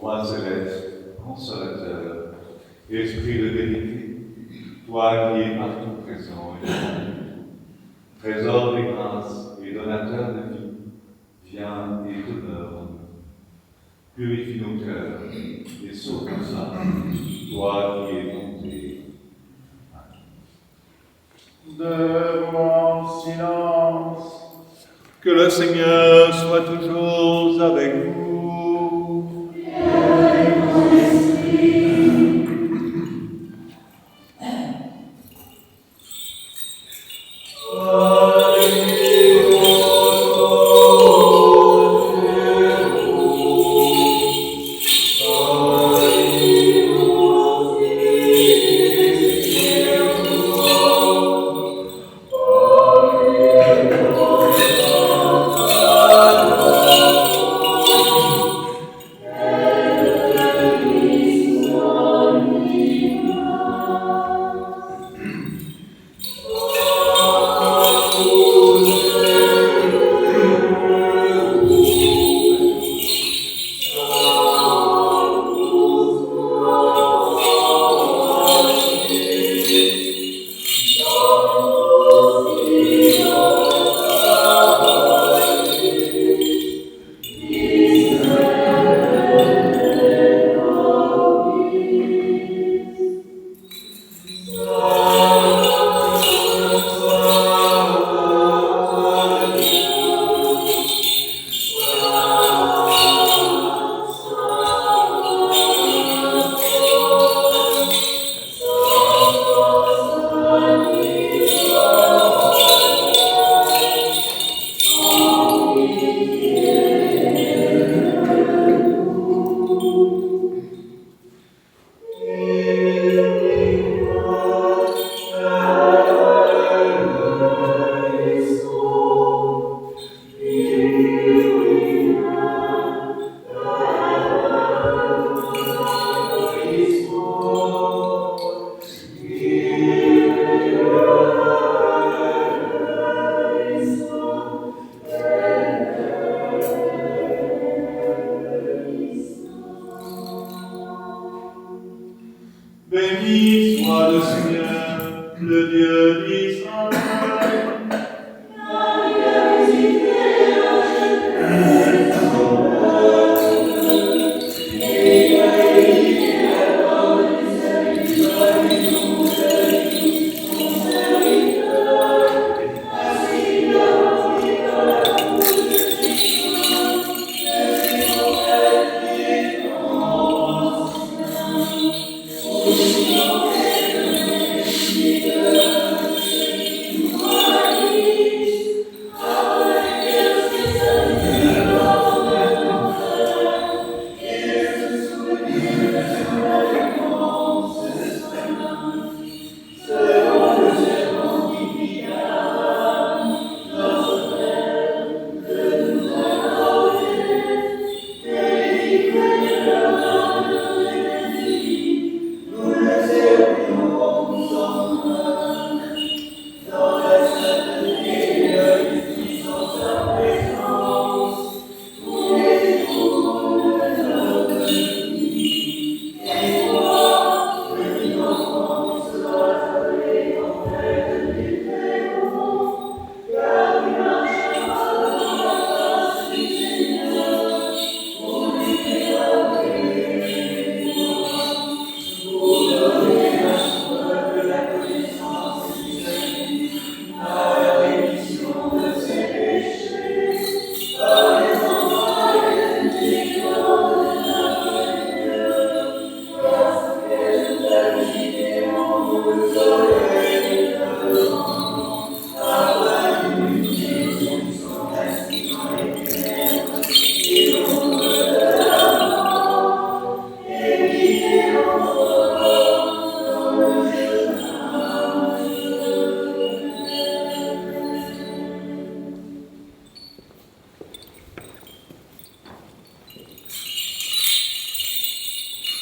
Roi céleste, consolateur, esprit de vérité, toi qui es partout présent et partout, trésor des grâces et donateur de vie, viens et demeure en nous. Purifie nos cœurs et sauve nos âmes, toi qui es bonté. Devant silence, que le Seigneur soit toujours avec vous. Béni soit le Seigneur, le Dieu d'Israël. Thank you.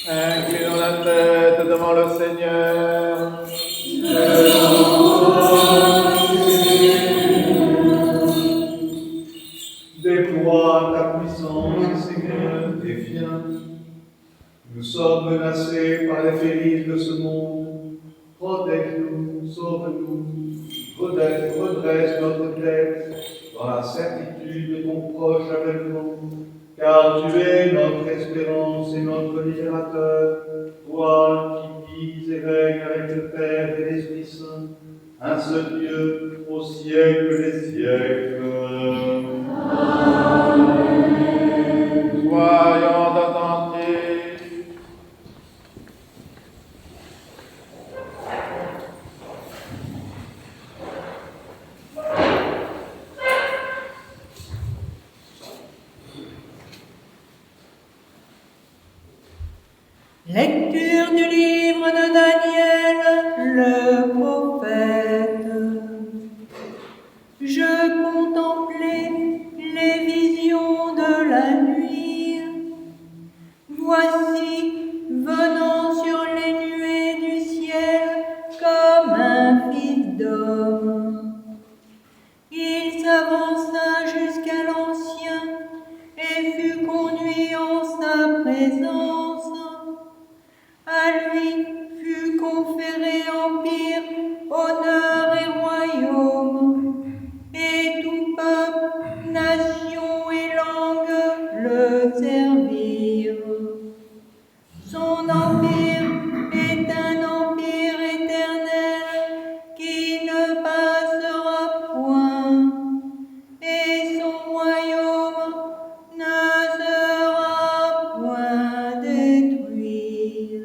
Inclinons la tête devant le Seigneur. Déploie ta puissance, Seigneur, et viens. Nous sommes menacés par les félices de ce monde. Protège-nous, sauve-nous, redresse notre tête dans la certitude de ton proche avènement. Car tu es notre espérance et notre libérateur, toi qui vis et règnes avec le Père et l'Esprit Saint, un seul Dieu, au siècle des siècles. Amen. Soyons attentifs. Lecture du livre de Daniel, le prophète. Je contemplais les visions de la nuit. Voici, venant sur les nuées du ciel comme un fils d'homme. Il s'avança jusqu'à l'Ancien et fut conduit en sa présence. À lui fut conféré empire, honneur et royaume, et tout peuple, nation et langue le servirent. Son empire est un empire éternel qui ne passera point, et son royaume ne sera point détruit.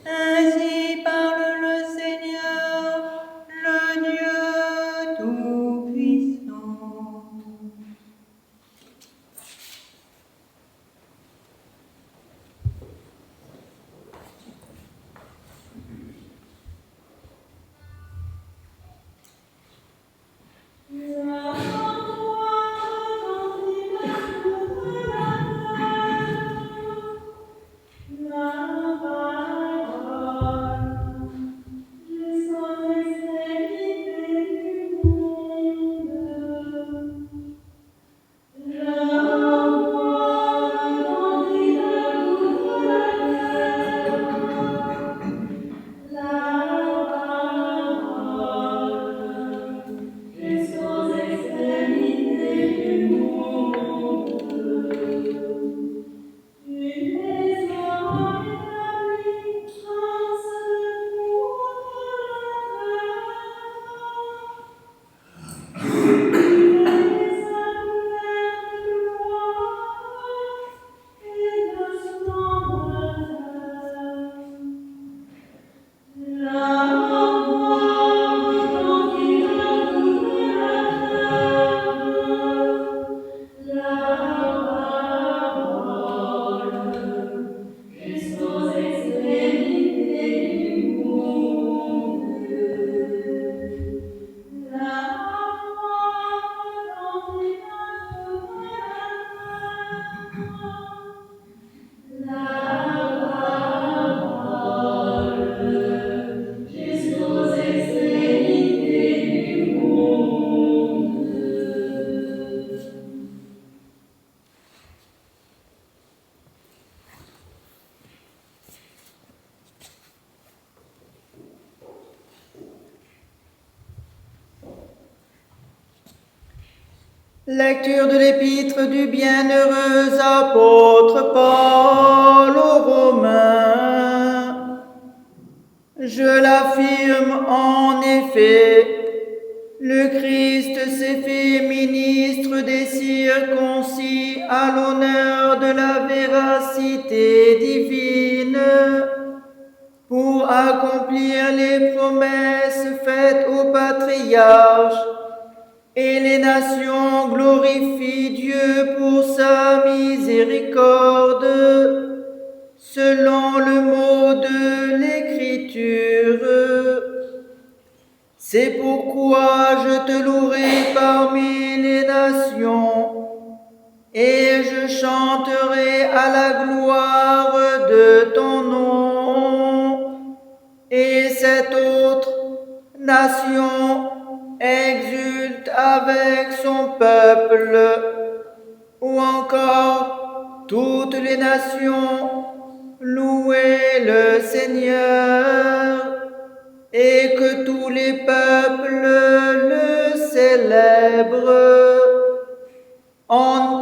Ainsi parle le Seigneur, le Dieu Tout-Puissant. Lecture de l'épître du bienheureux apôtre Paul aux Romains. Je l'affirme en effet, le Christ s'est fait ministre des circoncis à l'honneur de la véracité divine, pour accomplir les promesses faites aux patriarches, et les nations glorifient Dieu pour sa miséricorde, selon le mot de l'Écriture. C'est pourquoi je te louerai parmi les nations, et je chanterai à la gloire de ton nom. Et cette autre nation exulte avec son peuple, ou encore toutes les nations, louez le Seigneur, et que tous les peuples le célèbrent.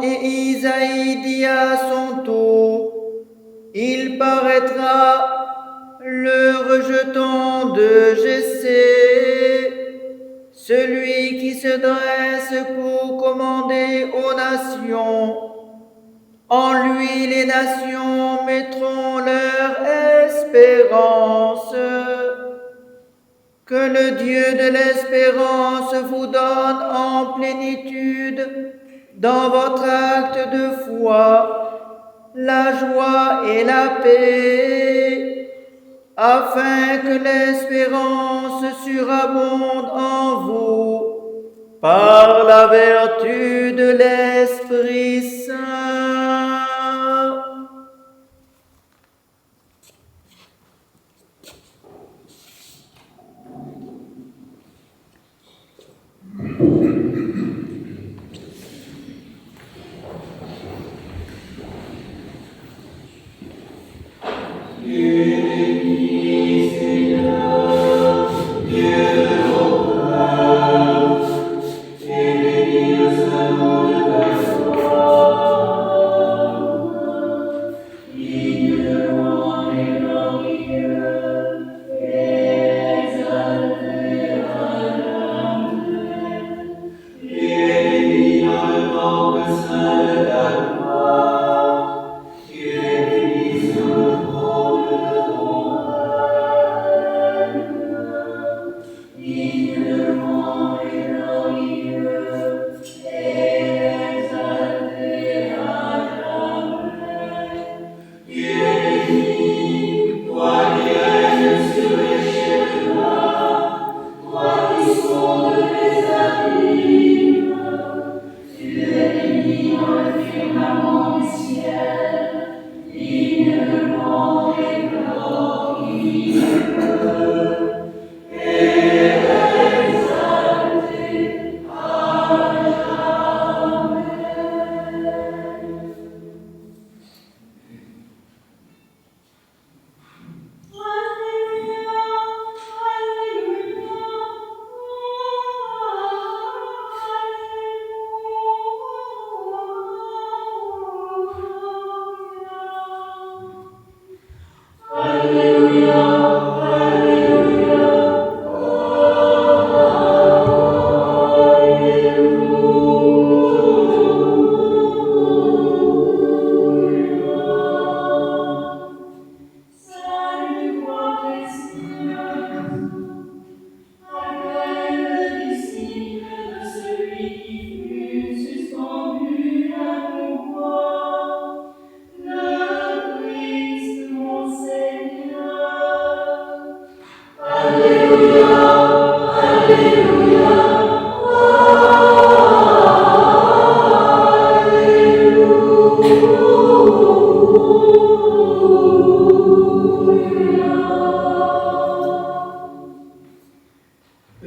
Et Isaïe dit à son tour, il paraîtra le rejeton de Jessé, celui qui se dresse pour commander aux nations. En lui les nations mettront leur espérance. Que le Dieu de l'espérance vous donne en plénitude dans votre acte de foi, la joie et la paix, afin que l'espérance surabonde en vous par la vertu de l'Esprit Saint.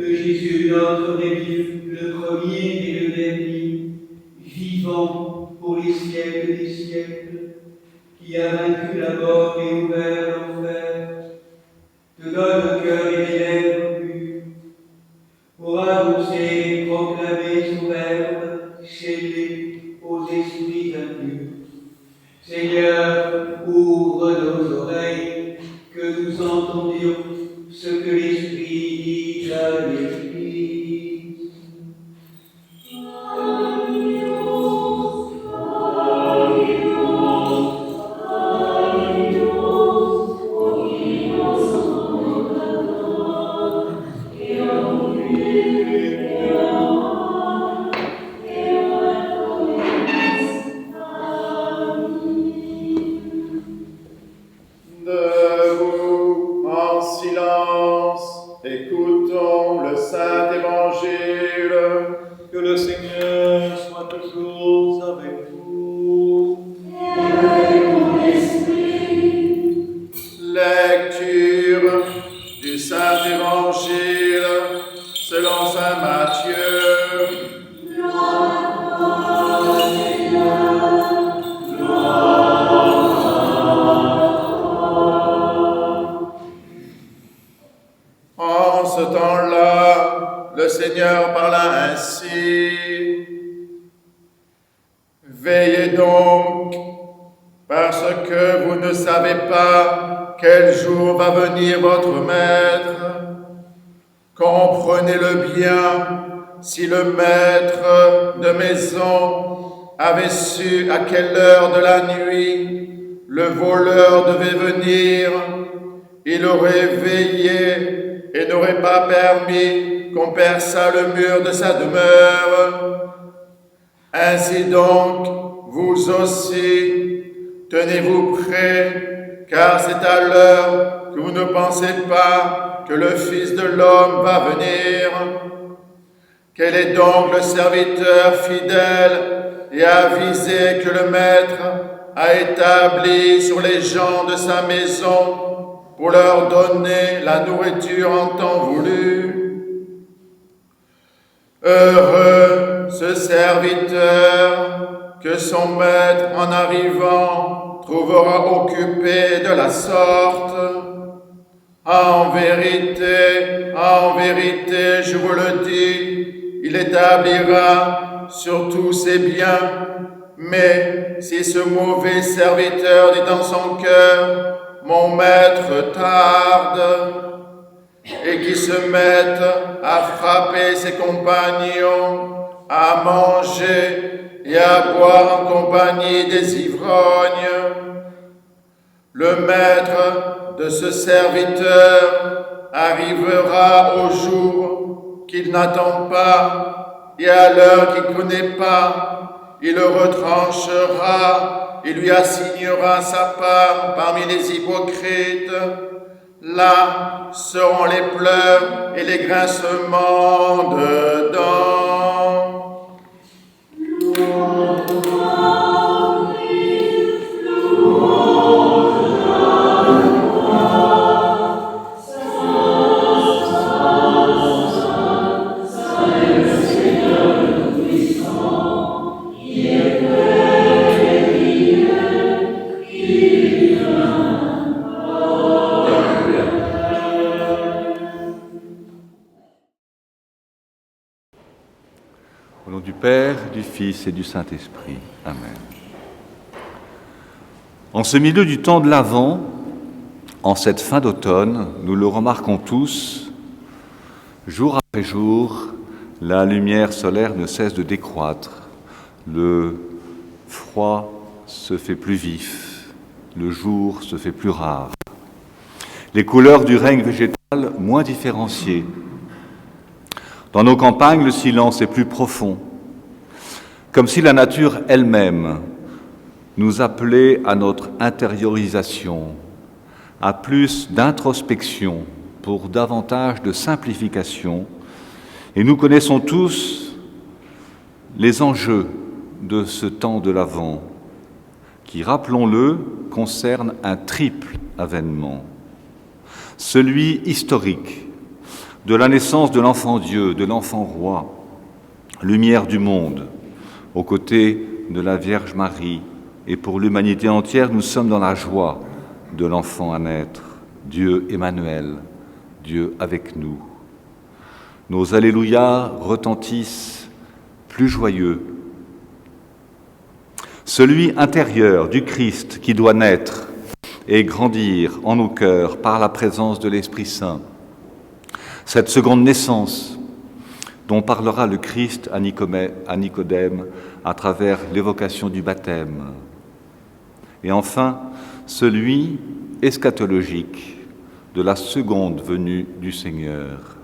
Jésus, notre Révif, le premier et le dernier, vivant pour les siècles des siècles, qui a vaincu la mort et ouvert l'enfer, te donne le cœur et les lèvres pures, pour annoncer et proclamer son verbe scellé aux esprits impurs. Seigneur, ouvre nos oreilles, que nous entendions ce que l'Esprit dit à l'Église. Amen. silence, écoutons le Saint Évangile. Que le Seigneur soit toujours avec vous. Lecture du Saint Évangile selon Saint Matthieu. En ce temps-là, le Seigneur parla ainsi. Veillez donc, parce que vous ne savez pas quel jour va venir votre Maître. Comprenez-le bien, si le maître de maison avait su à quelle heure de la nuit le voleur devait venir, il aurait veillé et n'aurait pas permis qu'on perçât le mur de sa demeure. Ainsi donc, vous aussi, tenez-vous prêts, car c'est à l'heure que vous ne pensez pas que le Fils de l'homme va venir. Quel est donc le serviteur fidèle et avisé que le Maître a établi sur les gens de sa maison pour leur donner la nourriture en temps voulu? Heureux ce serviteur que son maître en arrivant trouvera occupé de la sorte. En vérité, je vous le dis, il établira sur tous ses biens. Mais si ce mauvais serviteur dit dans son cœur, mon maître tarde, et qui se mette à frapper ses compagnons, à manger et à boire en compagnie des ivrognes, le maître de ce serviteur arrivera au jour qu'il n'attend pas et à l'heure qu'il ne connaît pas. Il le retranchera et lui assignera sa part parmi les hypocrites. Là seront les pleurs et les grincements de dents. Au nom du Père, du Fils et du Saint-Esprit. Amen. En ce milieu du temps de l'Avent, en cette fin d'automne, nous le remarquons tous, jour après jour, la lumière solaire ne cesse de décroître. Le froid se fait plus vif, le jour se fait plus rare. Les couleurs du règne végétal moins différenciées. Dans nos campagnes, le silence est plus profond, comme si la nature elle-même nous appelait à notre intériorisation, à plus d'introspection pour davantage de simplification. Et nous connaissons tous les enjeux de ce temps de l'Avent, qui, rappelons-le, concerne un triple avènement. Celui historique, de la naissance de l'enfant Dieu, de l'enfant roi, lumière du monde, aux côtés de la Vierge Marie, et pour l'humanité entière, nous sommes dans la joie de l'enfant à naître, Dieu Emmanuel, Dieu avec nous. Nos alléluia retentissent plus joyeux. Celui intérieur du Christ qui doit naître et grandir en nos cœurs par la présence de l'Esprit Saint. Cette seconde naissance dont parlera le Christ à Nicodème à travers l'évocation du baptême. Et enfin, celui eschatologique de la seconde venue du Seigneur.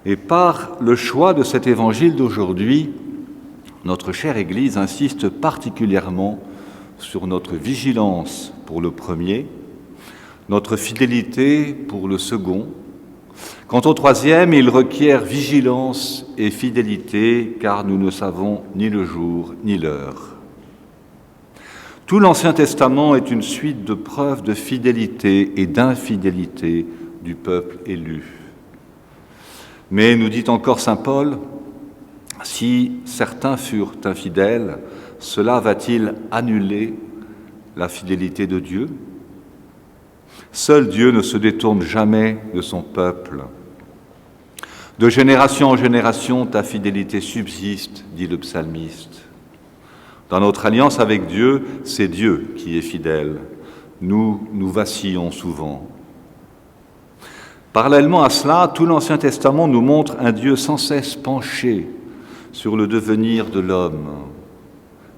Et par le choix de cet évangile d'aujourd'hui, notre chère Église insiste particulièrement sur notre vigilance pour le premier, notre fidélité pour le second. Quant au troisième, il requiert vigilance et fidélité, car nous ne savons ni le jour ni l'heure. Tout l'Ancien Testament est une suite de preuves de fidélité et d'infidélité du peuple élu. Mais, nous dit encore saint Paul, si certains furent infidèles, cela va-t-il annuler la fidélité de Dieu ? Seul Dieu ne se détourne jamais de son peuple. De génération en génération, ta fidélité subsiste, dit le psalmiste. Dans notre alliance avec Dieu, c'est Dieu qui est fidèle. Nous vacillons souvent. Parallèlement à cela, tout l'Ancien Testament nous montre un Dieu sans cesse penché sur le devenir de l'homme,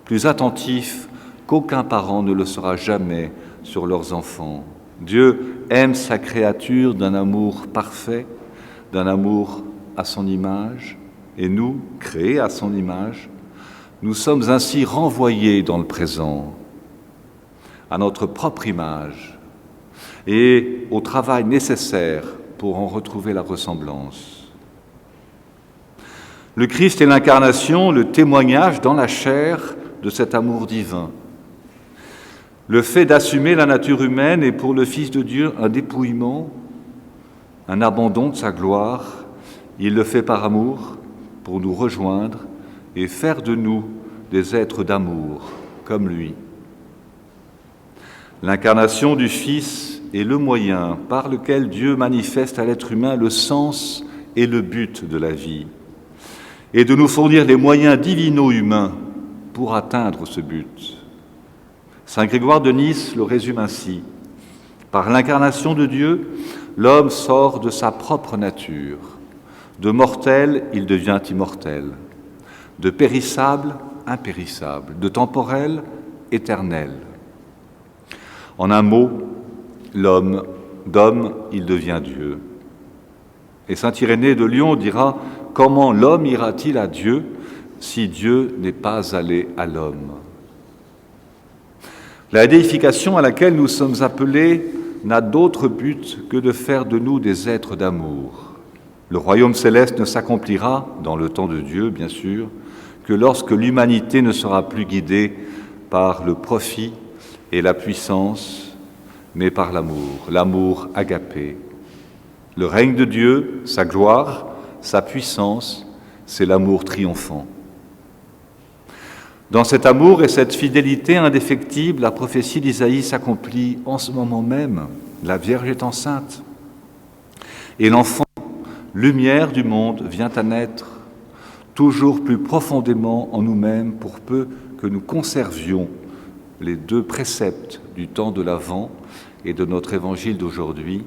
plus attentif qu'aucun parent ne le sera jamais sur leurs enfants. Dieu aime sa créature d'un amour parfait, d'un amour à son image, et nous, créés à son image, nous sommes ainsi renvoyés dans le présent, à notre propre image et au travail nécessaire pour en retrouver la ressemblance. Le Christ est l'incarnation, le témoignage dans la chair de cet amour divin. Le fait d'assumer la nature humaine est pour le Fils de Dieu un dépouillement, un abandon de sa gloire. Il le fait par amour pour nous rejoindre et faire de nous des êtres d'amour comme lui. L'incarnation du Fils est le moyen par lequel Dieu manifeste à l'être humain le sens et le but de la vie, et de nous fournir les moyens divino-humains pour atteindre ce but. Saint Grégoire de Nice le résume ainsi. Par l'incarnation de Dieu, l'homme sort de sa propre nature. De mortel, il devient immortel. De périssable, impérissable. De temporel, éternel. En un mot, d'homme, il devient Dieu. Et saint Irénée de Lyon dira « Comment l'homme ira-t-il à Dieu si Dieu n'est pas allé à l'homme ?» La déification à laquelle nous sommes appelés n'a d'autre but que de faire de nous des êtres d'amour. Le royaume céleste ne s'accomplira, dans le temps de Dieu bien sûr, que lorsque l'humanité ne sera plus guidée par le profit et la puissance, mais par l'amour agapé. Le règne de Dieu, sa gloire, sa puissance, c'est l'amour triomphant. Dans cet amour et cette fidélité indéfectible, la prophétie d'Isaïe s'accomplit en ce moment même. La Vierge est enceinte. Et l'enfant, lumière du monde, vient à naître, toujours plus profondément en nous-mêmes, pour peu que nous conservions les deux préceptes du temps de l'Avent et de notre évangile d'aujourd'hui,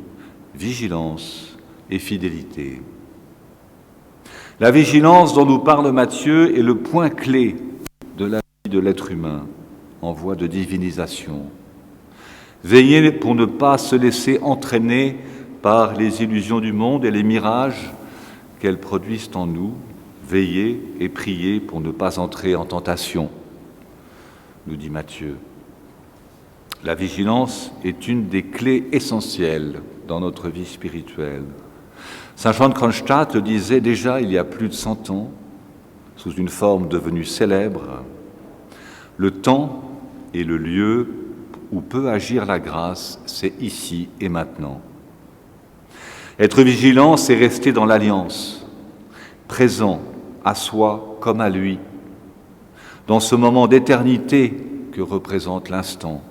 vigilance et fidélité. La vigilance dont nous parle Matthieu est le point clé de la vie de l'être humain en voie de divinisation. Veillez pour ne pas se laisser entraîner par les illusions du monde et les mirages qu'elles produisent en nous. Veillez et priez pour ne pas entrer en tentation, nous dit Matthieu. La vigilance est une des clés essentielles dans notre vie spirituelle. Saint Jean de Kronstadt le disait déjà il y a plus de 100 ans, sous une forme devenue célèbre, le temps et le lieu où peut agir la grâce, c'est ici et maintenant. Être vigilant, c'est rester dans l'alliance, présent à soi comme à lui, dans ce moment d'éternité que représente l'instant.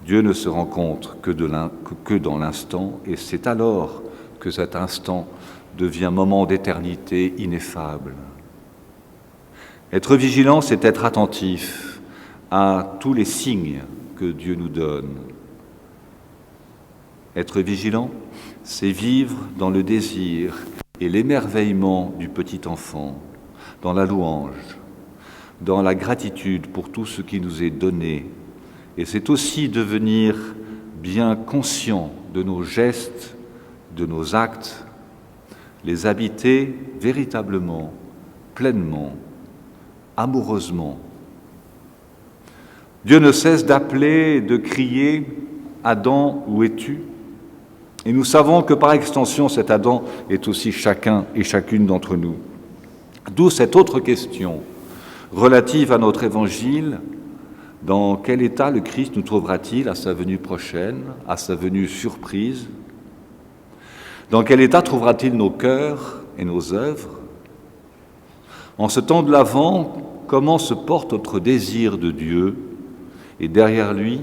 Dieu ne se rencontre que dans l'instant, et c'est alors que cet instant devient moment d'éternité ineffable. Être vigilant, c'est être attentif à tous les signes que Dieu nous donne. Être vigilant, c'est vivre dans le désir et l'émerveillement du petit enfant, dans la louange, dans la gratitude pour tout ce qui nous est donné. Et c'est aussi devenir bien conscient de nos gestes, de nos actes, les habiter véritablement, pleinement, amoureusement. Dieu ne cesse d'appeler, de crier Adam, où es-tu ? Et nous savons que par extension, cet Adam est aussi chacun et chacune d'entre nous. D'où cette autre question relative à notre évangile. Dans quel état le Christ nous trouvera-t-il à sa venue prochaine, à sa venue surprise ? Dans quel état trouvera-t-il nos cœurs et nos œuvres ? En ce temps de l'Avent, comment se porte notre désir de Dieu et derrière lui,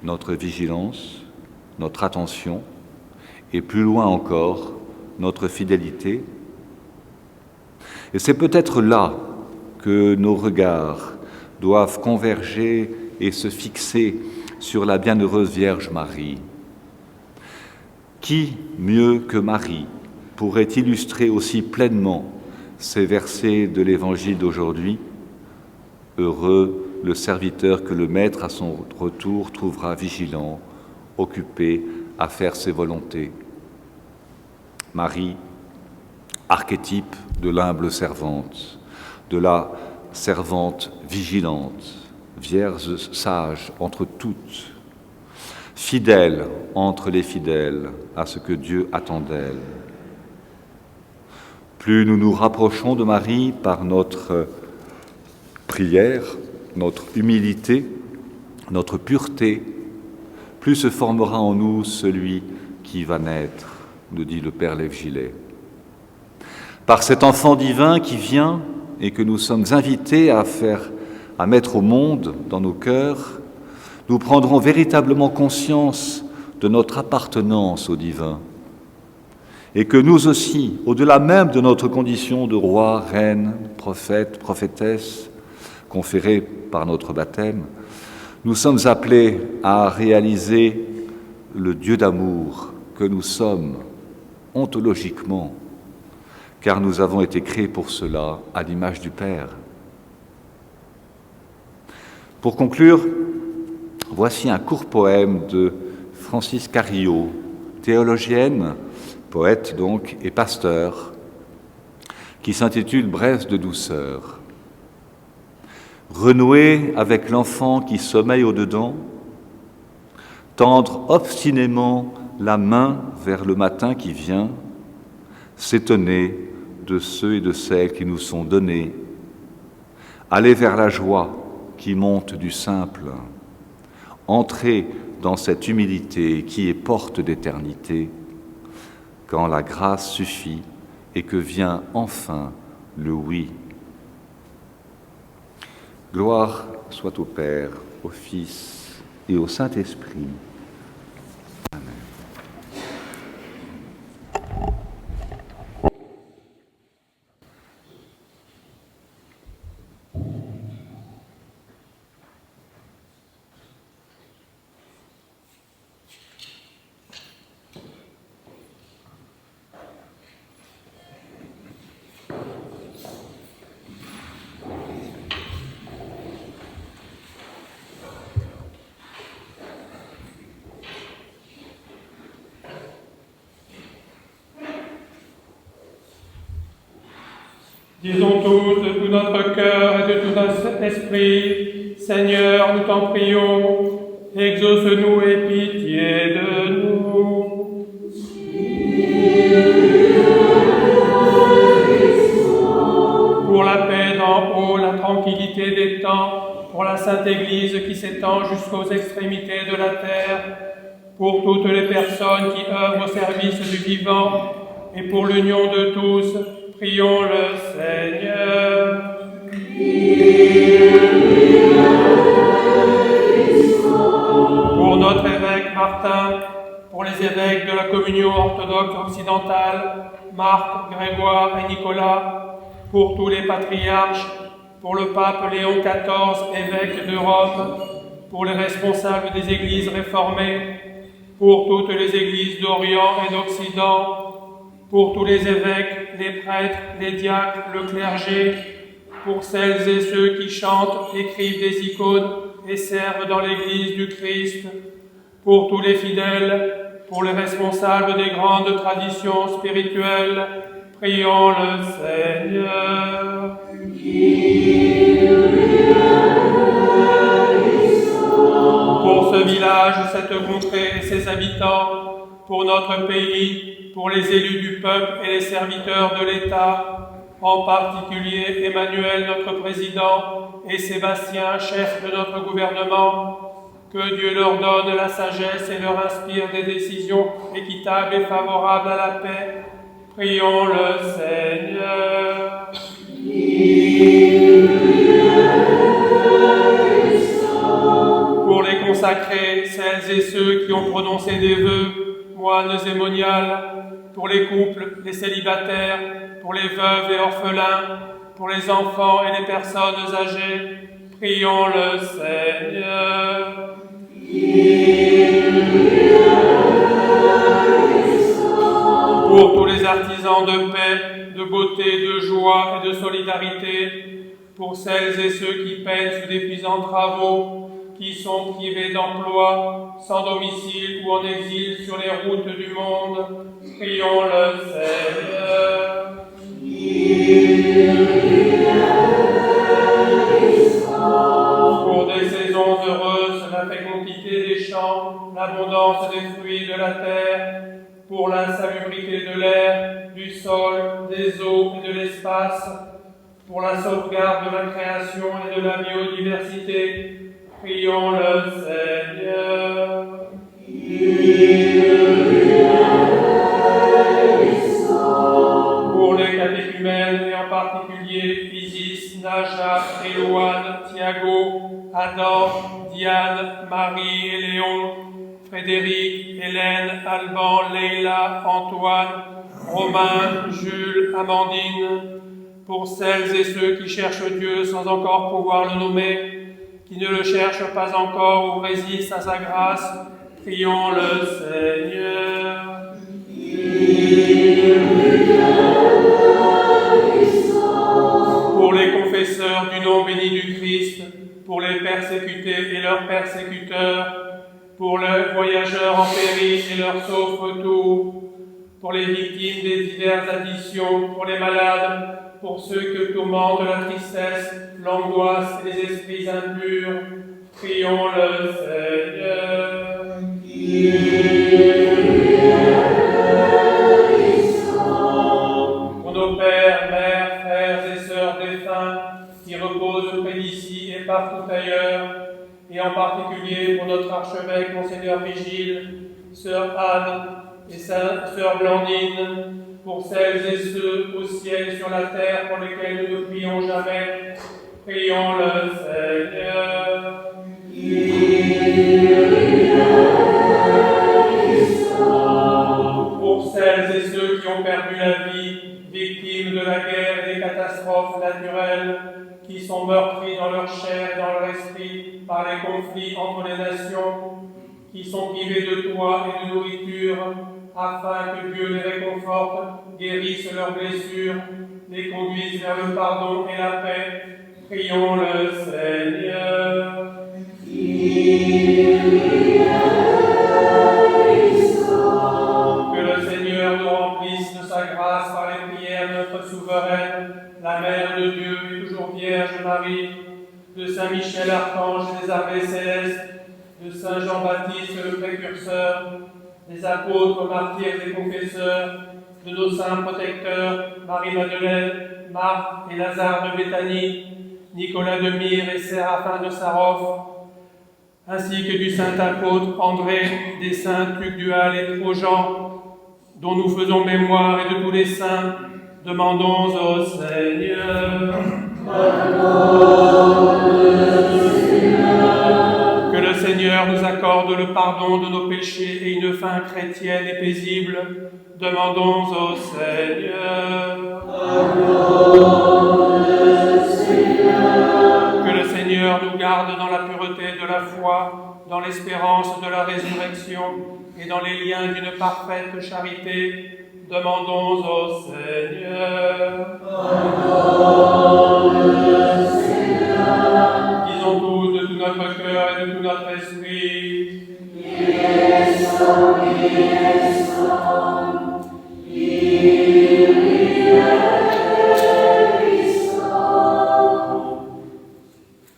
notre vigilance, notre attention et plus loin encore, notre fidélité ? Et c'est peut-être là que nos regards doivent converger et se fixer sur la bienheureuse Vierge Marie. Qui, mieux que Marie, pourrait illustrer aussi pleinement ces versets de l'Évangile d'aujourd'hui ? Heureux le serviteur que le Maître à son retour trouvera vigilant, occupé à faire ses volontés. Marie, archétype de l'humble servante, de la servante vigilante, Vierge sage entre toutes, fidèle entre les fidèles à ce que Dieu attend d'elle. Plus nous nous rapprochons de Marie par notre prière, notre humilité, notre pureté, plus se formera en nous celui qui va naître, nous dit le Père Lévgilet. Par cet enfant divin qui vient et que nous sommes invités à mettre au monde dans nos cœurs, nous prendrons véritablement conscience de notre appartenance au divin et que nous aussi, au-delà même de notre condition de roi, reine, prophète, prophétesse, conférée par notre baptême, nous sommes appelés à réaliser le Dieu d'amour que nous sommes ontologiquement, car nous avons été créés pour cela à l'image du Père. Pour conclure, voici un court poème de Francis Carillo, théologienne, poète donc et pasteur, qui s'intitule « Brève de douceur ». Renouer avec l'enfant qui sommeille au-dedans, tendre obstinément la main vers le matin qui vient, s'étonner de ceux et de celles qui nous sont donnés, aller vers la joie qui monte du simple, entrer dans cette humilité qui est porte d'éternité, quand la grâce suffit et que vient enfin le oui. Gloire soit au Père, au Fils et au Saint-Esprit. Amen. Disons tous de tout notre cœur et de tout notre esprit, Seigneur, nous t'en prions, exauce-nous et pitié de nous. Pour la paix d'en haut, la tranquillité des temps, pour la Sainte Église qui s'étend jusqu'aux extrémités de la terre, pour toutes les personnes qui œuvrent au service du vivant, et pour l'union de tous, prions le Seigneur. Pour notre évêque Martin, pour les évêques de la communion orthodoxe occidentale, Marc, Grégoire et Nicolas, pour tous les patriarches, pour le pape Léon XIV, évêque de Rome, pour les responsables des églises réformées, pour toutes les églises d'Orient et d'Occident, pour tous les évêques, les prêtres, les diacres, le clergé, pour celles et ceux qui chantent, écrivent des icônes et servent dans l'Église du Christ, pour tous les fidèles, pour les responsables des grandes traditions spirituelles, prions le Seigneur. Pour ce village, cette contrée et ses habitants, pour notre pays, pour les élus du peuple et les serviteurs de l'État, en particulier Emmanuel, notre président, et Sébastien, chef de notre gouvernement, que Dieu leur donne la sagesse et leur inspire des décisions équitables et favorables à la paix. Prions le Seigneur. Pour les consacrés, celles et ceux qui ont prononcé des vœux, moines et moniales, pour les couples, les célibataires, pour les veuves et orphelins, pour les enfants et les personnes âgées, prions le Seigneur. Pour tous les artisans de paix, de beauté, de joie et de solidarité, pour celles et ceux qui peinent sous d'épuisants travaux, qui sont privés d'emploi, sans domicile ou en exil sur les routes du monde, prions le Seigneur. Pour des saisons heureuses, la fécondité des champs, l'abondance des fruits de la terre, pour la salubrité de l'air, du sol, des eaux et de l'espace, pour la sauvegarde de la création et de la biodiversité, prions le Seigneur. Pour les catéchumènes et en particulier Isis, Naja, Éloane, Thiago, Adam, Diane, Marie et Léon, Frédéric, Hélène, Alban, Leïla, Antoine, Romain, Jules, Amandine, pour celles et ceux qui cherchent Dieu sans encore pouvoir le nommer, qui ne le cherchent pas encore ou résistent à sa grâce, prions le Seigneur. Pour les confesseurs du nom béni du Christ, pour les persécutés et leurs persécuteurs, pour les voyageurs en péril et leur sauf retour, pour les victimes des diverses addictions, pour les malades, pour ceux que tourmente la tristesse, l'angoisse et les esprits impurs, prions le Seigneur. Pour nos pères, mères, frères et sœurs défunts, qui reposent près d'ici et partout ailleurs, et en particulier pour notre archevêque, Monseigneur Vigile, sœur Anne et sœur Blandine, pour celles et ceux au ciel et sur la terre pour lesquels nous ne prions jamais, prions le Seigneur. Pour celles et ceux qui ont perdu la vie, victimes de la guerre et des catastrophes naturelles, qui sont meurtris dans leur chair et dans leur esprit par les conflits entre les nations, qui sont privés de toit et de nourriture, afin que Dieu les réconforte, guérisse leurs blessures, les conduise vers le pardon et la paix. Prions le Seigneur. Que le Seigneur nous remplisse de sa grâce par les prières de notre souveraine, la Mère de Dieu et toujours Vierge Marie, de Saint Michel Archange et des armées célestes, de Saint Jean-Baptiste le précurseur, des apôtres, martyrs et confesseurs, de nos saints protecteurs, Marie-Madeleine, Marthe et Lazare de Béthanie, Nicolas de Myre et Séraphin de Sarov, ainsi que du saint apôtre André, des saints Tugdual et Trojan, dont nous faisons mémoire, et de tous les saints, demandons au Seigneur. Que le Seigneur nous accorde le pardon de nos péchés et une fin chrétienne et paisible. Demandons au Seigneur. Que le Seigneur nous garde dans la pureté de la foi, dans l'espérance de la résurrection et dans les liens d'une parfaite charité. Demandons au Seigneur. Disons tous de tout notre cœur et de tout notre esprit.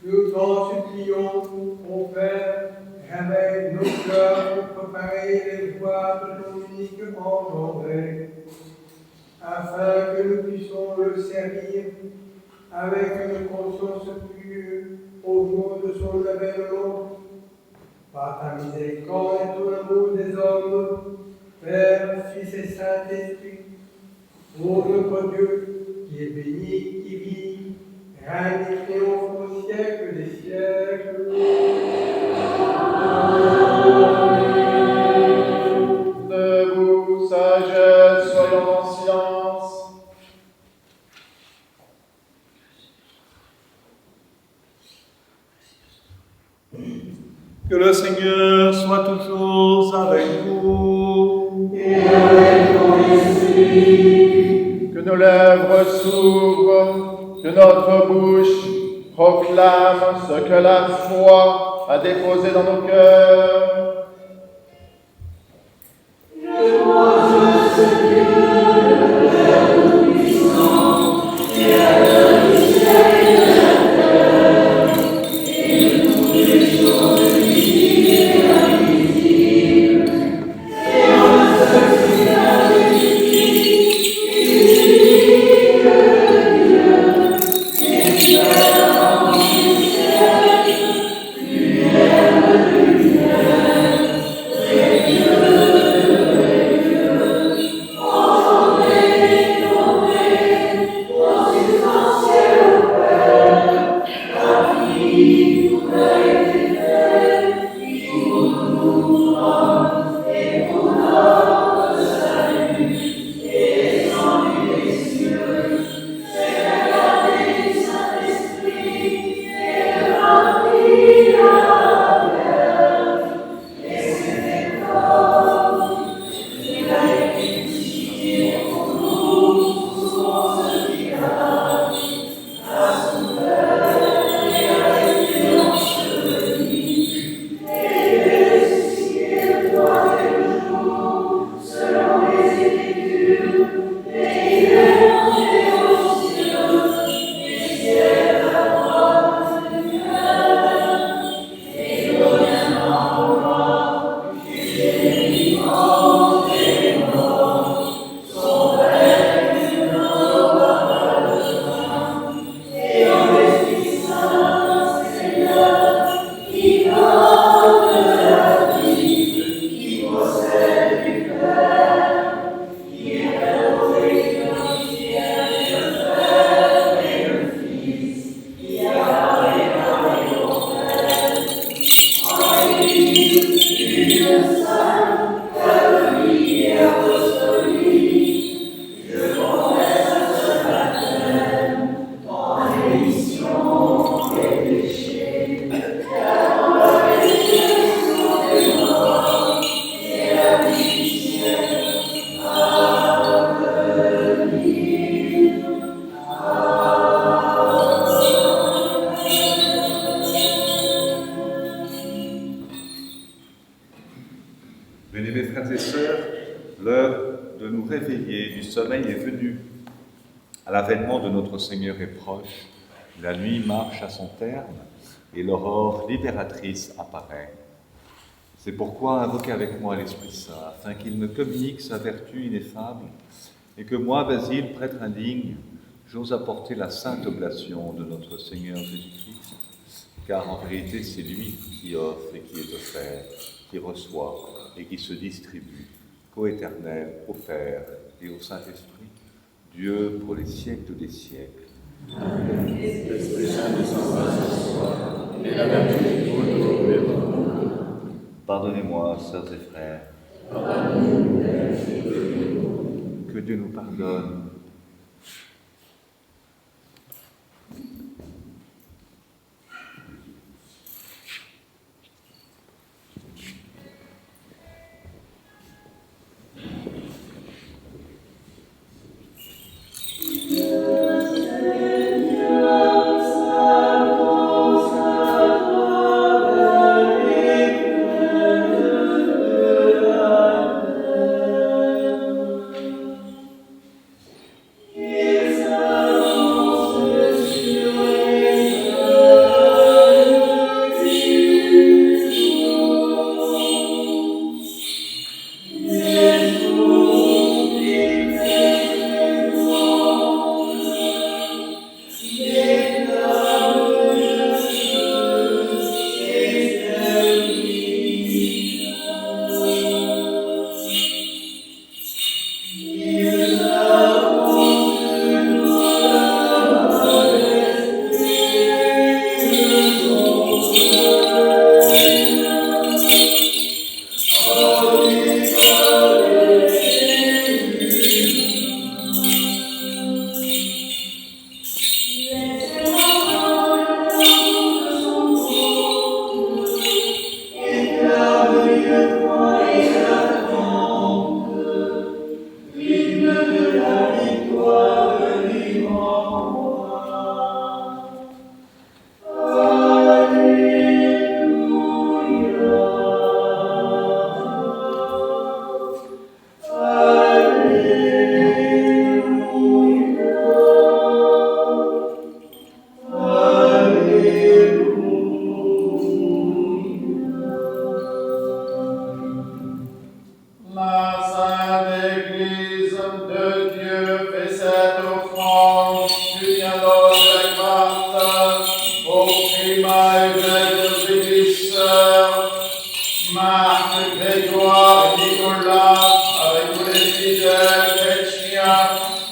Nous t'en supplions, mon Père, jamais afin que nous puissions le servir avec une conscience pure au jour de son avènement. Par ta miséricorde et ton amour des hommes, Père, Fils et Saint-Esprit, ô notre Dieu, qui est béni, qui vit, règne et triomphe au siècle des siècles. Debout, sagesse, soyons en silence. Que le Seigneur soit toujours avec vous. Et avec ton esprit. Que nos lèvres s'ouvrent, que notre bouche proclame ce que la foi a déposé dans nos cœurs. Bien-aimés frères et sœurs, l'heure de nous réveiller du sommeil est venue. À l'avènement de notre Seigneur est proche, la nuit marche à son terme et l'aurore libératrice apparaît. C'est pourquoi invoquez avec moi l'Esprit Saint, afin qu'il me communique sa vertu ineffable et que moi, Basile, prêtre indigne, j'ose apporter la sainte oblation de notre Seigneur Jésus-Christ, car en vérité c'est lui qui offre et qui est offert, qui reçoit et qui se distribue, coéternel au Père et au Saint-Esprit, Dieu pour les siècles des siècles. Amen. Pardonnez-moi, sœurs et frères. Que Dieu nous pardonne. Il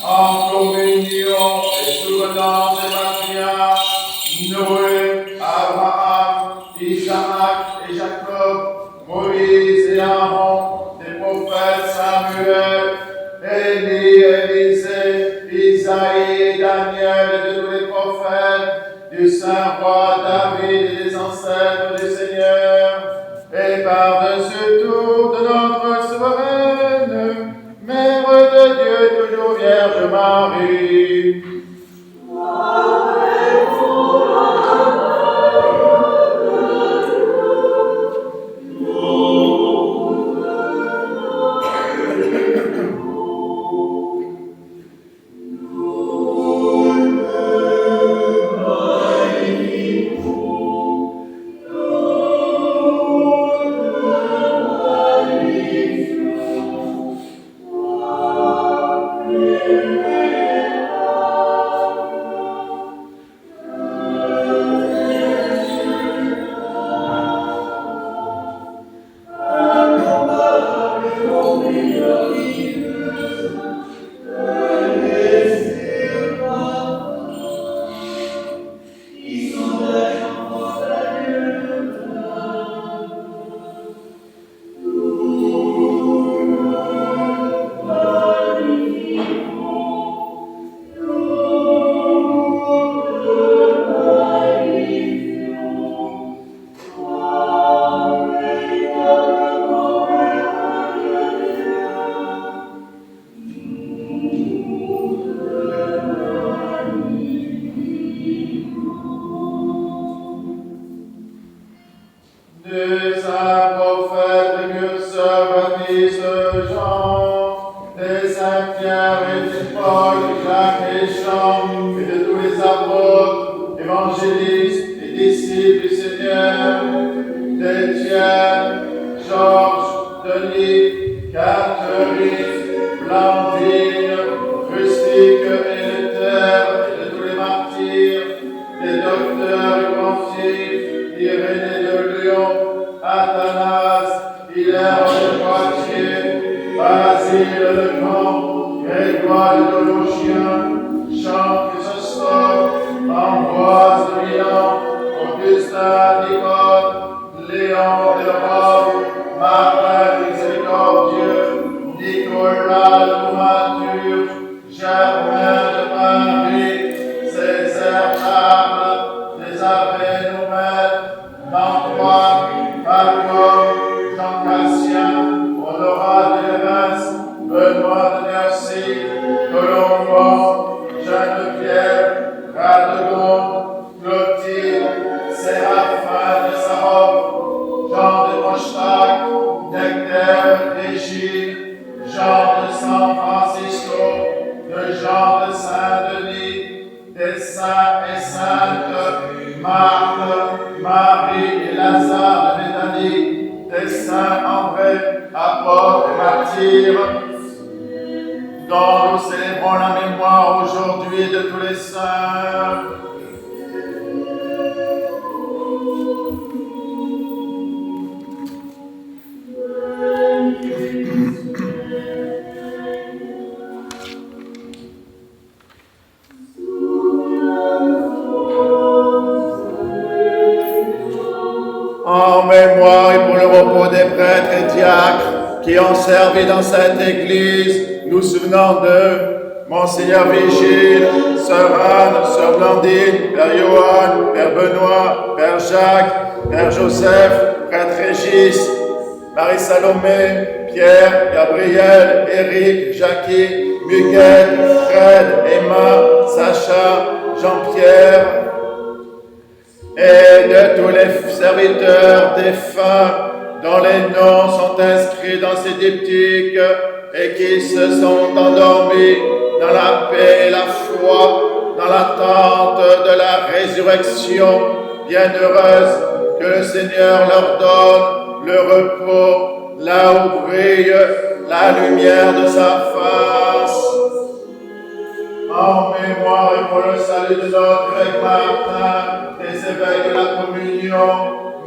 en communion et souvenance des patriarches, Noé, Abraham, Isaac et Jacob, Moïse et Aaron, des prophètes Samuel, Élie, Élisée, Isaïe, Daniel et de tous les prophètes, du saint roi David et des ancêtres du Seigneur, et par-dessus tout de notre souveraine, Mère de Dieu, toujours Vierge Marie. En mémoire et pour le repos des prêtres et diacres qui ont servi dans cette église, nous souvenons de Monseigneur Vigile, Sœur Anne, Sœur Blandine, Père Johan, Père Benoît, Père Jacques, Père Joseph, Prêtre Régis, Marie-Salomé, Pierre, Gabriel, Éric, Jackie, Muguette, Fred, Emma, Sacha, Jean-Pierre, et de tous les serviteurs défunts dont les noms sont inscrits dans ces diptyques et qui se sont endormis dans la paix et la foi, dans l'attente de la résurrection bienheureuse, que le Seigneur leur donne le repos là où brille la lumière de sa face. En mémoire et pour le salut de notre évêque Martin, des évêques de la communion,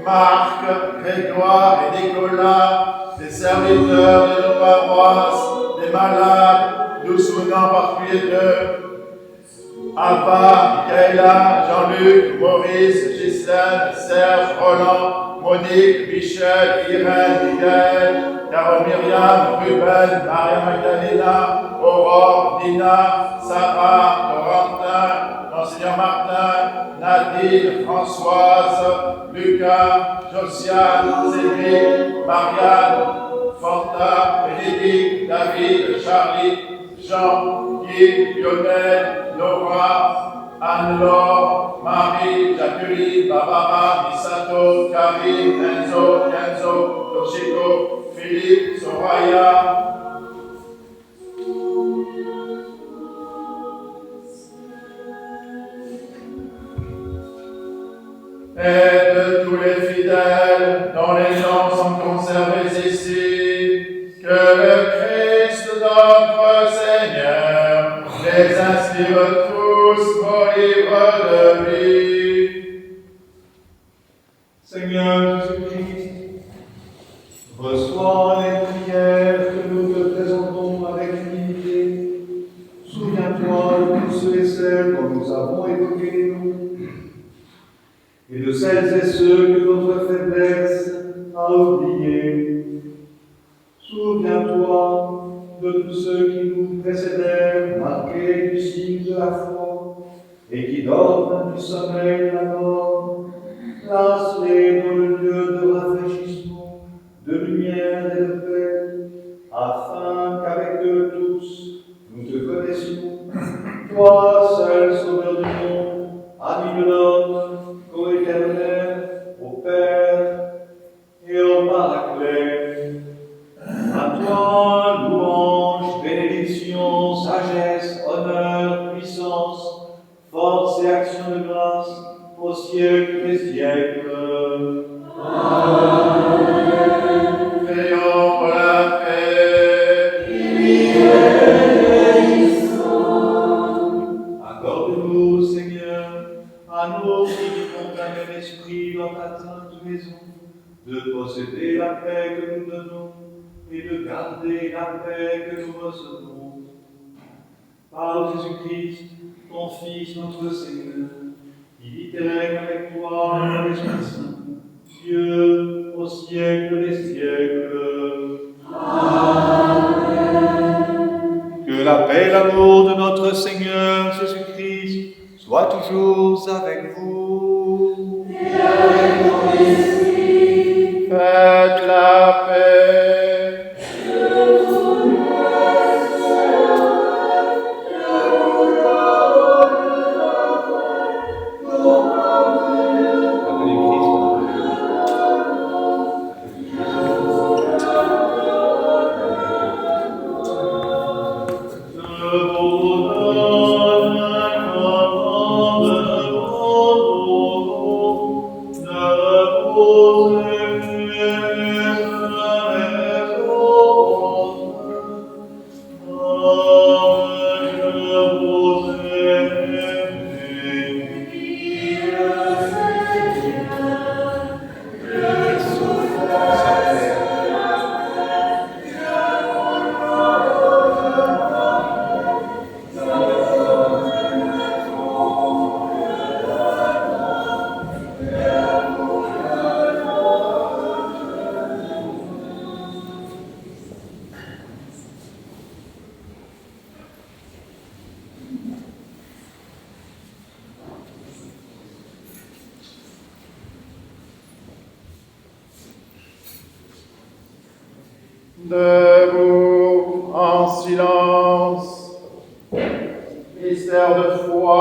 Marc, Grégoire et Nicolas, des serviteurs de nos paroisses, des malades, nous souvenons en particulier de Abba, Michaela, Jean-Luc, Maurice, Ghislaine, Serge, Roland, Monique, Michel, Irène, Miguel, Carole, Myriam, Ruben, Maria Magdalena, Aurore, Nina, Sarah, Corentin, Monseigneur Martin, Nadine, Françoise, Lucas, Josiane, Cédric, Marianne, Fanta, Bénédicte, David, Charlie, Jean, Guy, Lionel, Nora, Anne-Laure, Marie, Jacqueline, Barbara, Misato, Karine, Enzo, Kenzo, Toshiko, Philippe, Soraya. Et de tous les fidèles dont les noms sont conservés ici, que le Christ notre Seigneur les inscrire tous au livre de vie. Seigneur Jésus-Christ, reçois les prières que nous te présentons avec humilité. Souviens-toi de tous ceux et celles dont nous avons évoqué les noms, et de celles et ceux que notre faiblesse a oubliés. Souviens-toi de tous ceux qui nous précédèrent, marqués du signe de la foi, et qui dorment du sommeil de la mort. Place-les dans le lieu de rafraîchissement, de lumière et de paix, afin qu'avec eux tous, nous te connaissions, toi seul sauveur du monde, ami de l'homme, co-éternel, au Père et au Paraclet. À toi, louange, bénédiction, sagesse, honneur, puissance, force et action de grâce, au siècle des siècles. Amen. Prions pour la paix. Accorde-nous, Seigneur, à nous qui vivons d'un même esprit dans ta sainte maison, de posséder la paix que nous donnons et de garder la paix que nous recevons. Par Jésus-Christ, ton Fils, notre Seigneur, qui vit et règne avec toi dans l'Esprit Saint, Dieu au siècle des siècles. Amen. Que la paix et l'amour de notre Seigneur Jésus-Christ soient toujours avec vous. Et avec ton esprit. Faites la paix. Debout en silence, mystère de foi,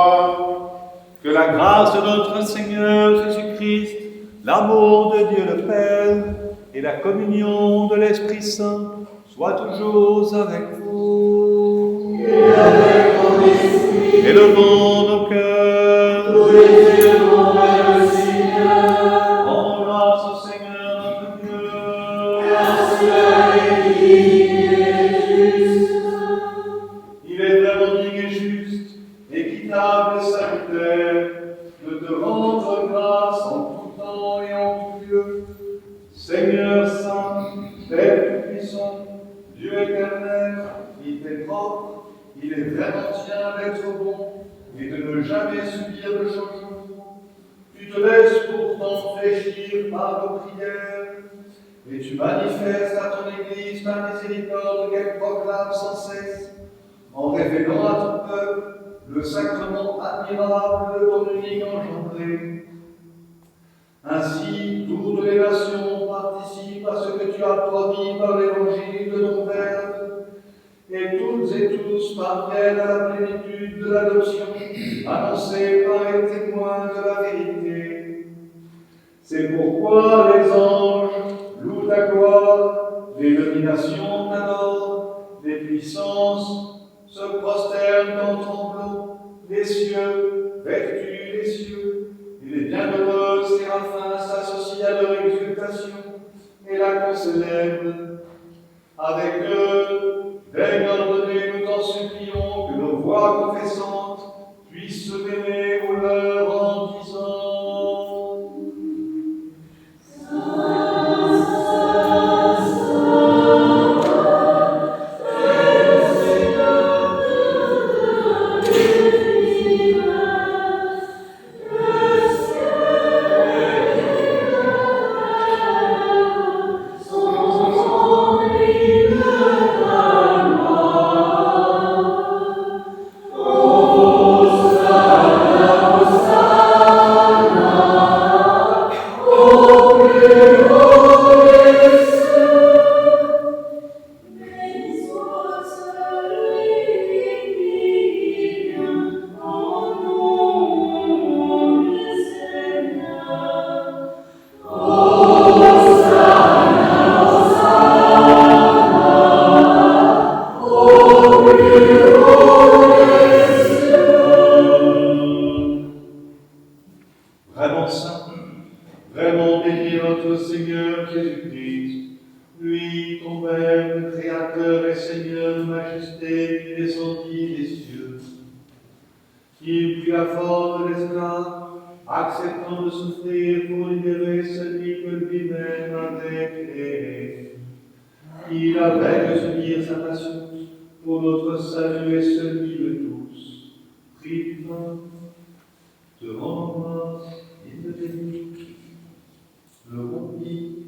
Que la grâce de notre Seigneur Jésus-Christ, l'amour de Dieu le Père et la communion de l'Esprit Saint soient toujours avec vous. Et avec ton esprit. Élevons nos cœurs. Nous les élevons vers le Seigneur. Rendons grâce au Seigneur notre Dieu. Car cela est digne et juste. Il est vraiment digne et juste, équitable et salutaire, de te rendre grâce en tout temps et en tout lieu. Seigneur Saint, Père Tout-Puissant, Dieu éternel, qui t'est propre t'appartient d'être bon et de ne jamais subir de changement. Tu te laisses pourtant fléchir par nos prières, et tu manifestes à ton Église ta miséricorde qu'elle proclame sans cesse, en révélant à ton peuple le sacrement admirable de ton unique engendré. Ainsi, toutes les nations participent à ce que tu as promis par l'évangile de ton Verbe, et toutes et tous parviennent à la plénitude de l'adoption annoncée par les témoins de la vérité. C'est pourquoi les anges louent ta gloire, les dominations t'adorent, les puissances se prosternent en tremblant, les cieux vertuent les cieux, et les bienheureux séraphins s'associent à leur exultation et la concélèbrent. Avec eux, daigne ordonner, nous t'en supplions, que nos voix confessantes puissent se mêler aux leurs en disant vraiment saint, vraiment béni notre Seigneur Jésus-Christ, lui, ton Père, Créateur et Seigneur de majesté, qui descendit des cieux, qui prit la forme de l'esclave, acceptant de souffrir pour libérer celui que lui-même avait créé. Il avait de subir sa passion pour notre salut et celui de tous. Prie du pain, te rends grâce, il le bénit, le rompit,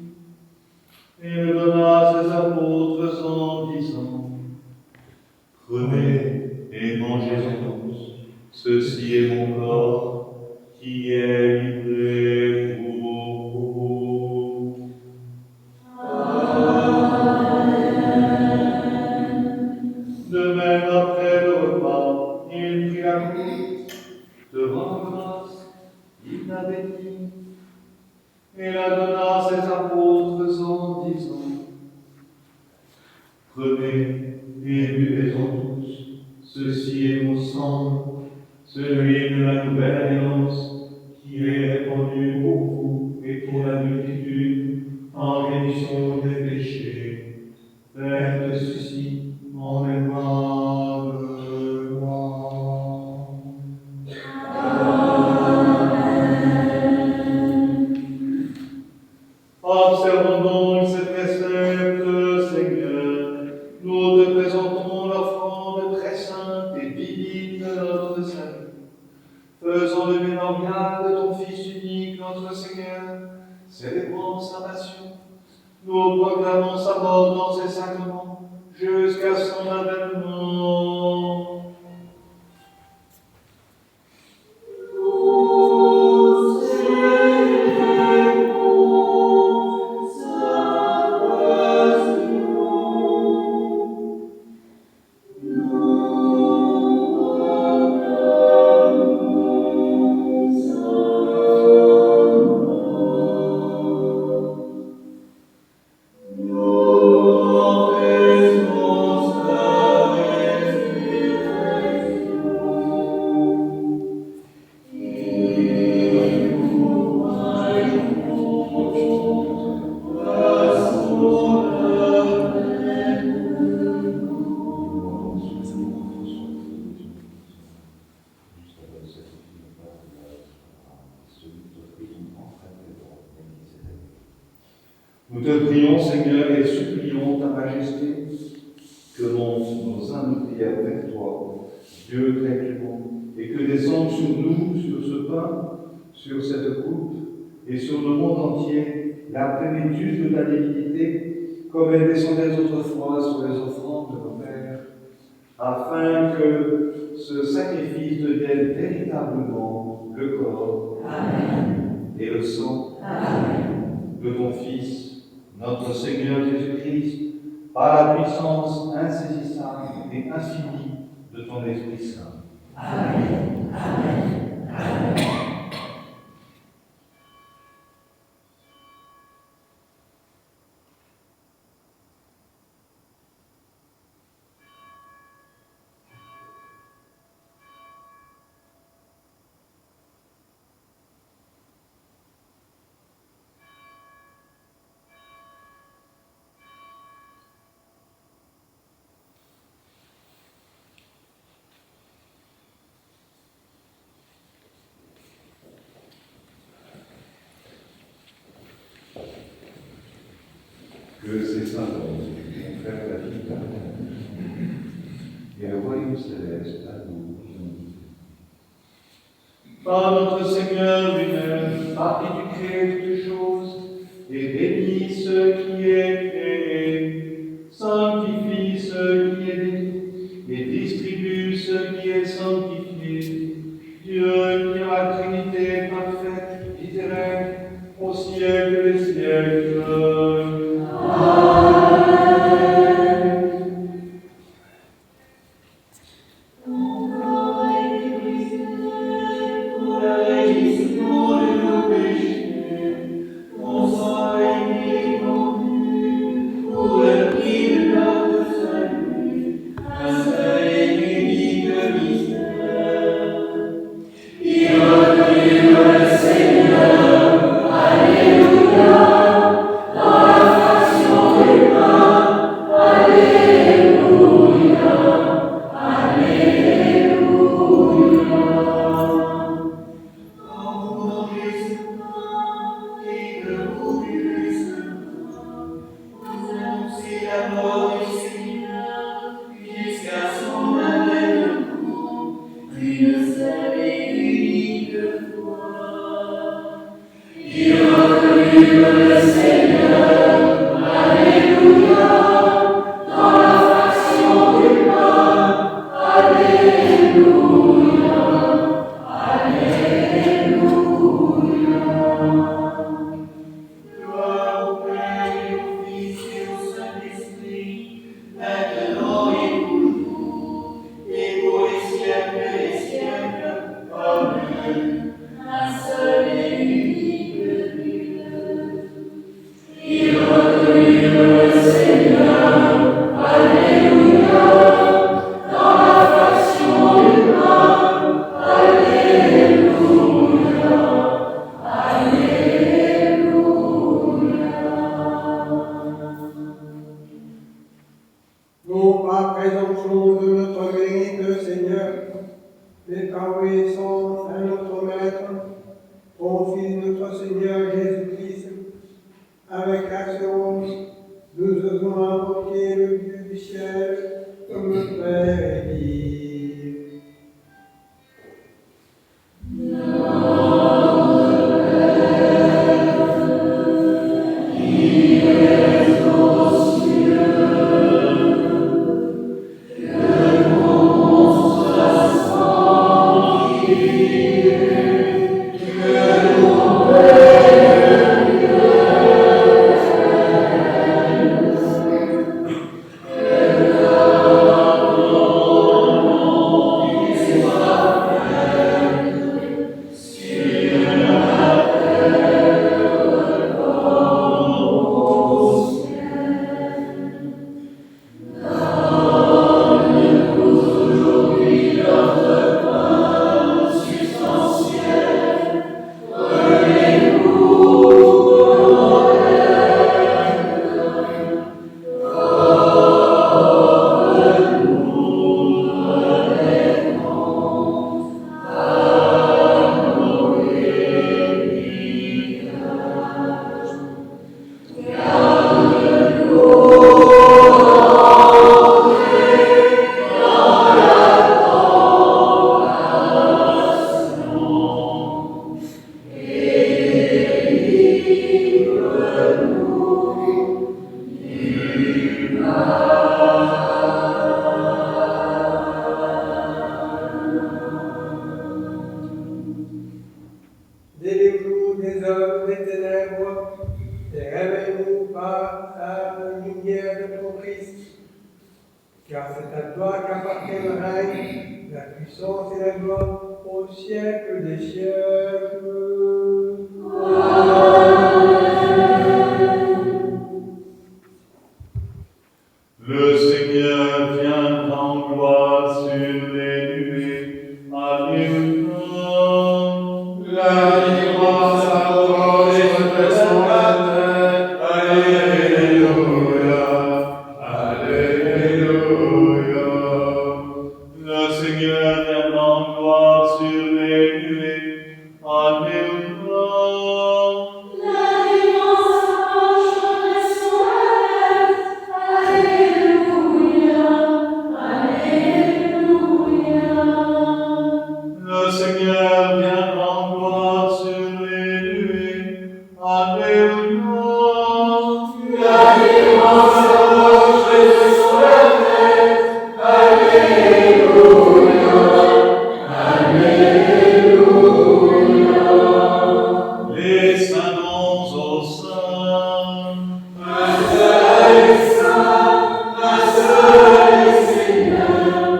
et le donna à ses apôtres en disant: prenez et mangez-en tous, ceci est mon corps qui est livré pour vous. De même, après le repas, il prit la coupe, te rend grâce, il la bénit, et la donna à ses apôtres en disant: prenez et buvez-en tous, ceci est mon sang, celui de la nouvelle alliance, qui est répandu pour vous et pour la multitude en rémission des péchés. Faites ceci en mémoire de moi. Observons donc ces préceptes, Seigneur. Nous te présentons l'offrande très sainte et divine de notre salut. Faisons le mémorial de ton Fils unique, notre Seigneur, célébrons sa passion. Nous proclamons sa mort dans ses sacrements jusqu'à son avènement. Nous te prions, Seigneur, et supplions ta majesté, que montent nos humbles prières vers toi, Dieu très clément, et que descende sur nous, sur ce pain, sur cette coupe, et sur le monde entier, la plénitude de ta divinité, comme elle descendait autrefois sur les offrandes de nos pères, afin que ce sacrifice devienne véritablement le corps et le sang de ton Fils, notre Seigneur Jésus-Christ, par la puissance insaisissable et infinie de ton Esprit Saint. Amen. Amen. Amen. Que ces saints confèrent la vie éternelle et le royaume céleste à nous. Par notre Seigneur lui-même, par qui tu crées toutes choses, et bénis ce qui est créé, sanctifie ce qui est béni, et distribue ce qui est sanctifié. Dieu qui a la Trinité parfaite, littéraire, au siècle des siècles. Non par présomption de notre mérite, Seigneur, mais par obéissance à notre Maître, ton Fils, notre Seigneur Jésus-Christ, avec assurance, nous osons invoquer le Dieu du ciel comme Père et Fils. Que qu'elle règne, la puissance et la gloire au siècle des siècles. Le Seigneur vient en gloire sur les nuées. Alléluia. La délivrance approche de son tête. Alléluia. Alléluia. Le Seigneur vient en gloire sur les nuées. Alléluia. Le Seigneur vient en gloire sur les nuées. Alléluia. La délivrance approche de son tête. Alléluia. Alléluia. Les saints dons aux saints. Un seul est saint, un seul est Seigneur,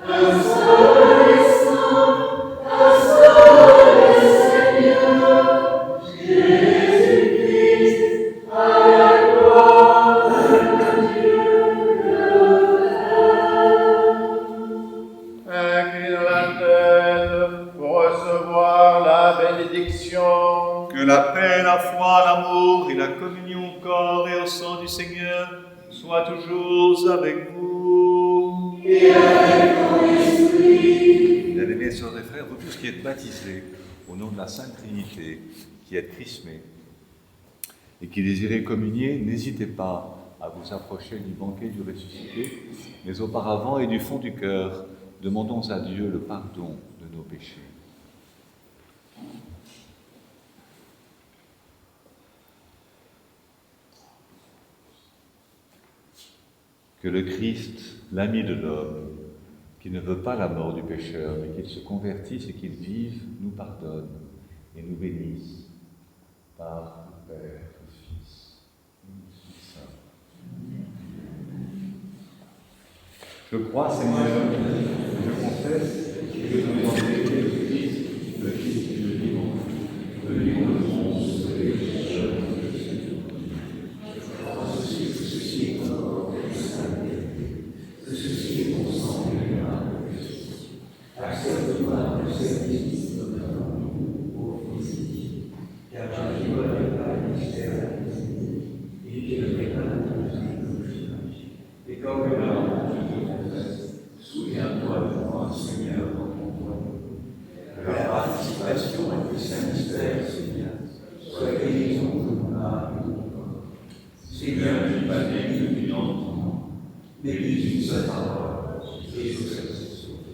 un seul est saint, un seul est Seigneur, Jésus-Christ, à la gloire de Dieu le Père. Incline la tête pour recevoir la bénédiction. Que la paix, la foi, l'amour et la communion au corps et au sang du Seigneur soient toujours avec vous. Et avec ton esprit. Bien-aimés sœurs et frères, vous tous qui êtes baptisés au nom de la Sainte Trinité, qui êtes chrismés et qui désirez communier, n'hésitez pas à vous approcher du banquet du ressuscité, mais auparavant et du fond du cœur, demandons à Dieu le pardon de nos péchés. Que le Christ, l'ami de l'homme, qui ne veut pas la mort du pécheur, mais qu'il se convertisse et qu'il vive, nous pardonne et nous bénisse par le Père, le Fils et l'Esprit Saint. Je crois, Seigneur, je confesse que vous avez été le Christ, le Fils du Dieu vivant, venu au monde sauver les pécheurs. Souviens-toi de moi, Seigneur, dans ton royaume. Que la participation à tes saints mystères, Seigneur, soit guérison de mon âme et de mon corps. Seigneur, je ne pas bien depuis longtemps, mais dis une seule parole, et je serai sauvé.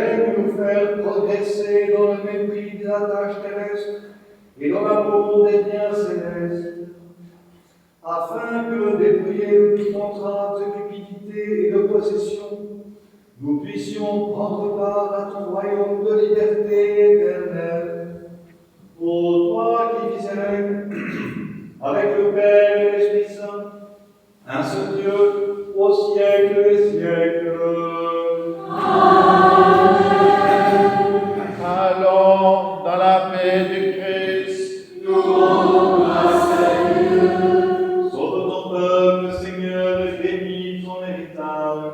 vienne nous faire progresser dans le mépris des attaches terrestres et dans l'amour des biens célestes, afin que, dépouillés de toute contrainte de cupidité et de possession, nous puissions prendre part à ton royaume de liberté éternelle. Ô toi qui vis et règnes avec le Père et l'Esprit Saint, un seul Dieu, au siècle des siècles. Allons dans la paix du Christ. Nous rendons grâce à Dieu. Sauve ton peuple, Seigneur, et bénis ton héritage.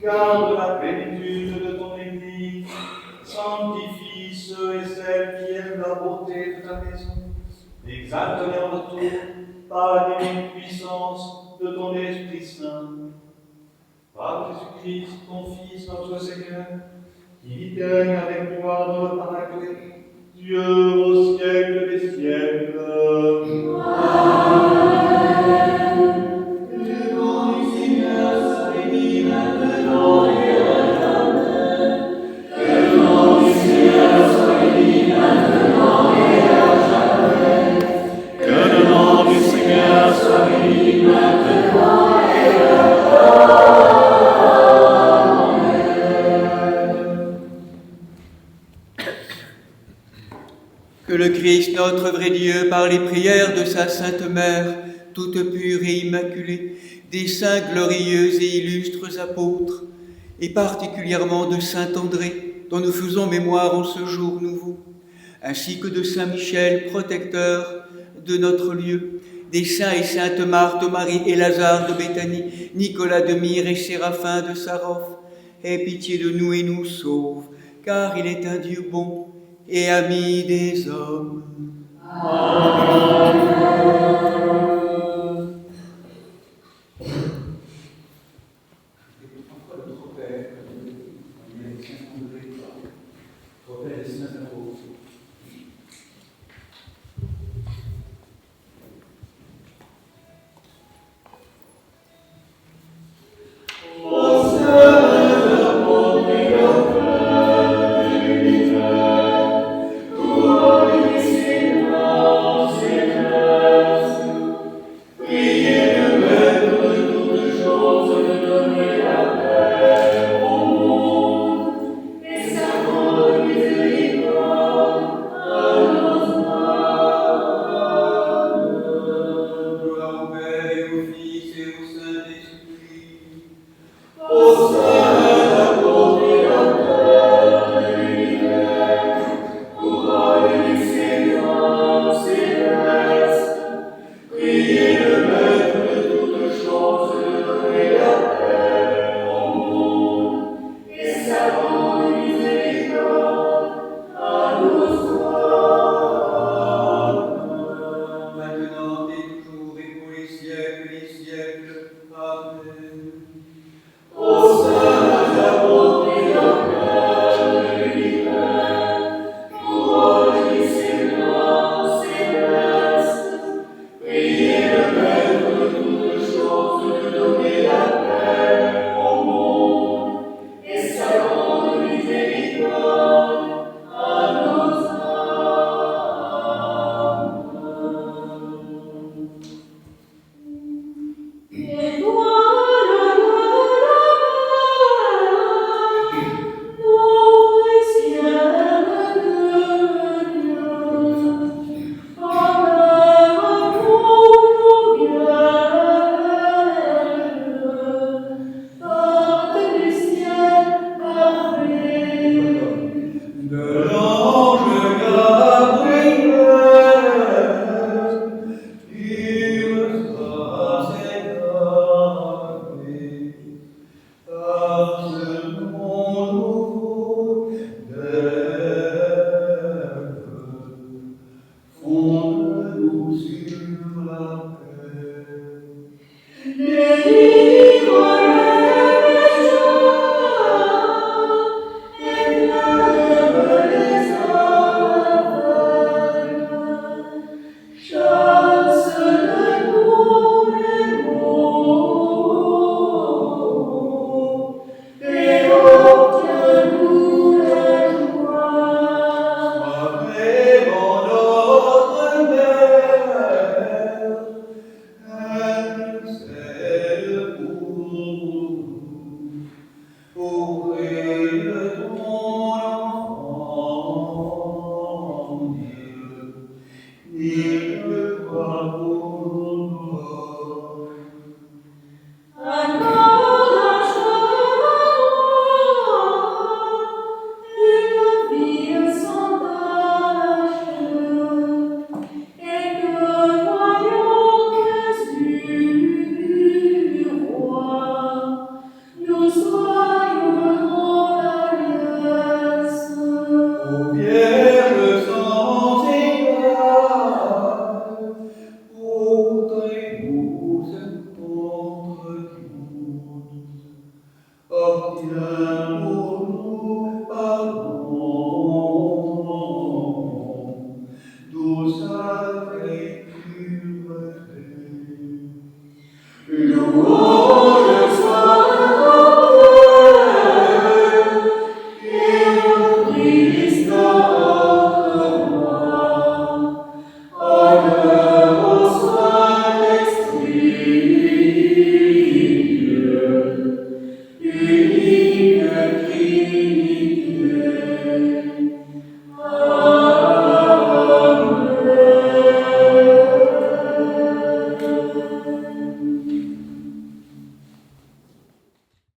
Garde la plénitude de ton Église. Sanctifie ceux et celles qui aiment la beauté de ta maison. Exalte-les en retour par la divine puissance de ton Esprit Saint. Par Jésus-Christ, ton Fils, notre Seigneur, qui vit et règne avec pouvoir dans le Paraclet, Dieu au siècle des siècles. Amen. Le nom du Seigneur soit béni maintenant et à jamais. Que le nom du Seigneur soit béni maintenant et à jamais. Que le nom du Seigneur soit béni maintenant et à jamais. Que le Christ, notre vrai Dieu, par les prières de sa Sainte Mère, toute pure et immaculée, des saints glorieux et illustres apôtres, et particulièrement de saint André, dont nous faisons mémoire en ce jour nouveau, ainsi que de saint Michel, protecteur de notre lieu, des saints et saintes Marthe, Marie et Lazare de Béthanie, Nicolas de Myre et Séraphin de Sarov, aie pitié de nous et nous sauve, car il est un Dieu bon et ami des hommes. Amen. Seigneur, Amen.